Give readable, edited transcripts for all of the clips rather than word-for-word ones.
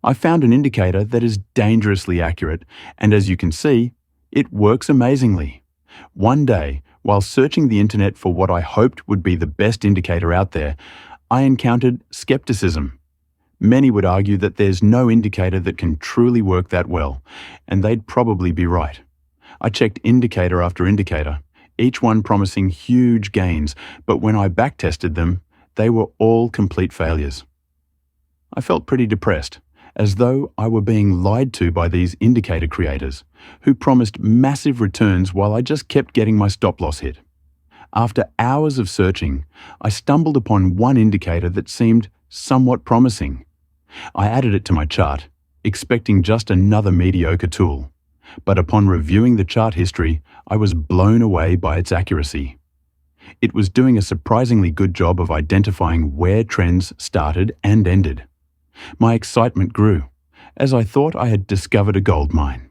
I found an indicator that is dangerously accurate, and as you can see, it works amazingly. One day, while searching the internet for what I hoped would be the best indicator out there, I encountered skepticism. Many would argue that there's no indicator that can truly work that well, and they'd probably be right. I checked indicator after indicator, each one promising huge gains, but when I backtested them, they were all complete failures. I felt pretty depressed, as though I were being lied to by these indicator creators, who promised massive returns while I just kept getting my stop-loss hit. After hours of searching, I stumbled upon one indicator that seemed somewhat promising. I added it to my chart, expecting just another mediocre tool. But upon reviewing the chart history, I was blown away by its accuracy. It was doing a surprisingly good job of identifying where trends started and ended. My excitement grew, as I thought I had discovered a gold mine.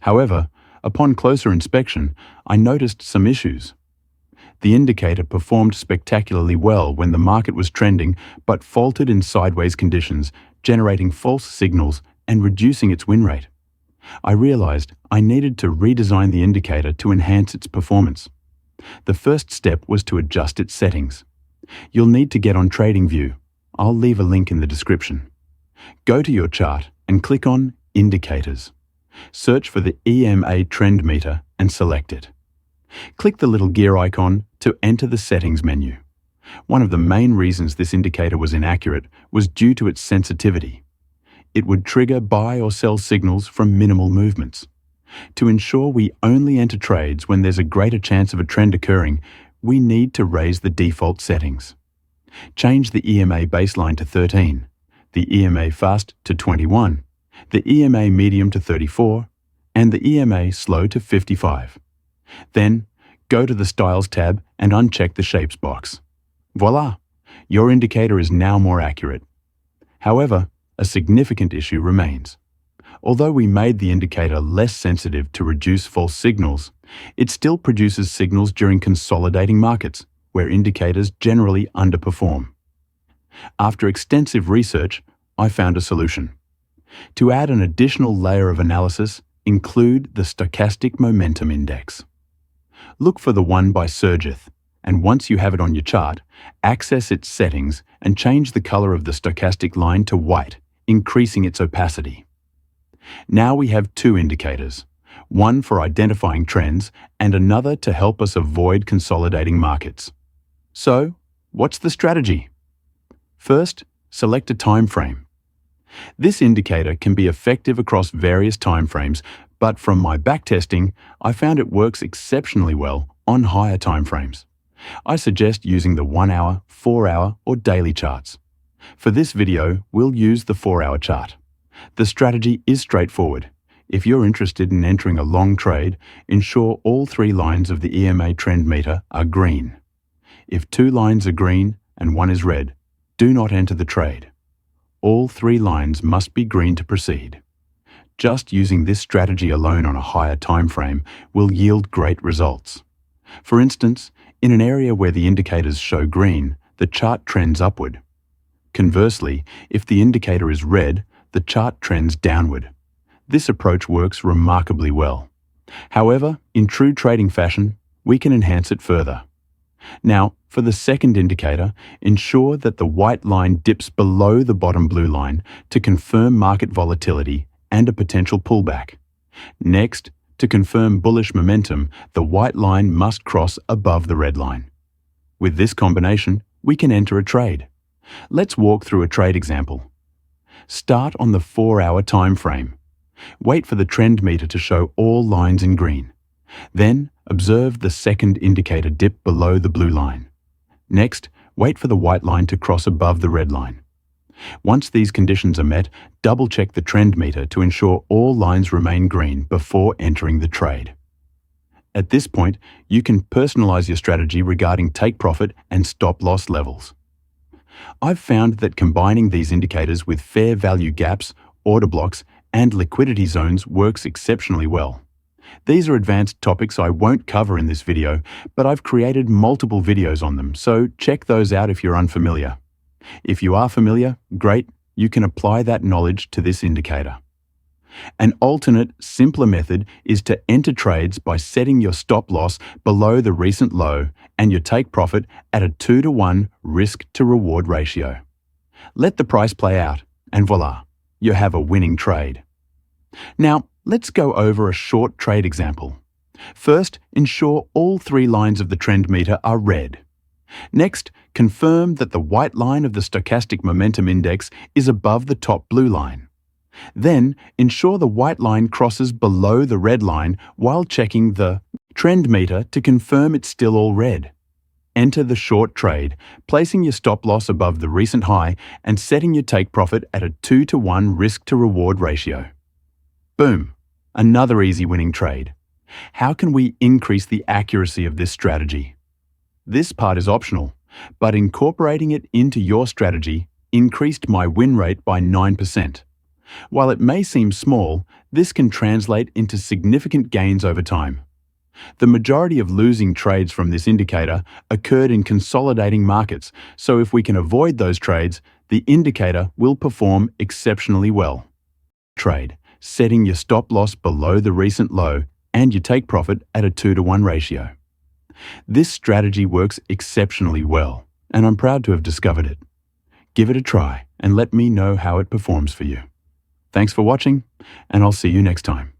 However, upon closer inspection, I noticed some issues. The indicator performed spectacularly well when the market was trending, but faltered in sideways conditions, generating false signals and reducing its win rate. I realized I needed to redesign the indicator to enhance its performance. The first step was to adjust its settings. You'll need to get on TradingView. I'll leave a link in the description. Go to your chart and click on Indicators. Search for the EMA trend meter and select it. Click the little gear icon to enter the settings menu. One of the main reasons this indicator was inaccurate was due to its sensitivity. It would trigger buy or sell signals from minimal movements. To ensure we only enter trades when there's a greater chance of a trend occurring, we need to raise the default settings. Change the EMA baseline to 13, the EMA fast to 21, the EMA medium to 34, and the EMA slow to 55. Then, go to the Styles tab and uncheck the Shapes box. Voila! Your indicator is now more accurate. However, a significant issue remains. Although we made the indicator less sensitive to reduce false signals, it still produces signals during consolidating markets, where indicators generally underperform. After extensive research, I found a solution. To add an additional layer of analysis, include the Stochastic Momentum Index. Look for the one by Surgeth, and once you have it on your chart, access its settings and change the color of the stochastic line to white, increasing its opacity. Now we have two indicators, one for identifying trends and another to help us avoid consolidating markets. So, what's the strategy? First, select a time frame. This indicator can be effective across various time frames, but from my backtesting, I found it works exceptionally well on higher time frames. I suggest using the 1 hour, 4 hour, or daily charts. For this video, we'll use the 4-hour chart. The strategy is straightforward. If you're interested in entering a long trade, ensure all 3 lines of the EMA trend meter are green. If 2 lines are green and 1 is red, do not enter the trade. All 3 lines must be green to proceed. Just using this strategy alone on a higher time frame will yield great results. For instance, in an area where the indicators show green, the chart trends upward. Conversely, if the indicator is red, the chart trends downward. This approach works remarkably well. However, in true trading fashion, we can enhance it further. Now, for the second indicator, ensure that the white line dips below the bottom blue line to confirm market volatility and a potential pullback. Next, to confirm bullish momentum, the white line must cross above the red line. With this combination, we can enter a trade. Let's walk through a trade example. Start on the 4-hour time frame. Wait for the trend meter to show all lines in green. Then, observe the second indicator dip below the blue line. Next, wait for the white line to cross above the red line. Once these conditions are met, double-check the trend meter to ensure all lines remain green before entering the trade. At this point, you can personalize your strategy regarding take profit and stop-loss levels. I've found that combining these indicators with fair value gaps, order blocks, and liquidity zones works exceptionally well. These are advanced topics I won't cover in this video, but I've created multiple videos on them, so check those out if you're unfamiliar. If you are familiar, great, you can apply that knowledge to this indicator. An alternate, simpler method is to enter trades by setting your stop loss below the recent low and your take profit at a 2-to-1 risk-to-reward ratio. Let the price play out, and voila, you have a winning trade. Now, let's go over a short trade example. First, ensure all 3 lines of the trend meter are red. Next, confirm that the white line of the stochastic momentum index is above the top blue line. Then, ensure the white line crosses below the red line while checking the trend meter to confirm it's still all red. Enter the short trade, placing your stop loss above the recent high and setting your take profit at a 2-to-1 risk-to-reward ratio. Boom! Another easy winning trade. How can we increase the accuracy of this strategy? This part is optional, but incorporating it into your strategy increased my win rate by 9%. While it may seem small, this can translate into significant gains over time. The majority of losing trades from this indicator occurred in consolidating markets, so if we can avoid those trades, the indicator will perform exceptionally well. Trade, setting your stop loss below the recent low and your take profit at a 2-to-1 ratio. This strategy works exceptionally well, and I'm proud to have discovered it. Give it a try and let me know how it performs for you. Thanks for watching, and I'll see you next time.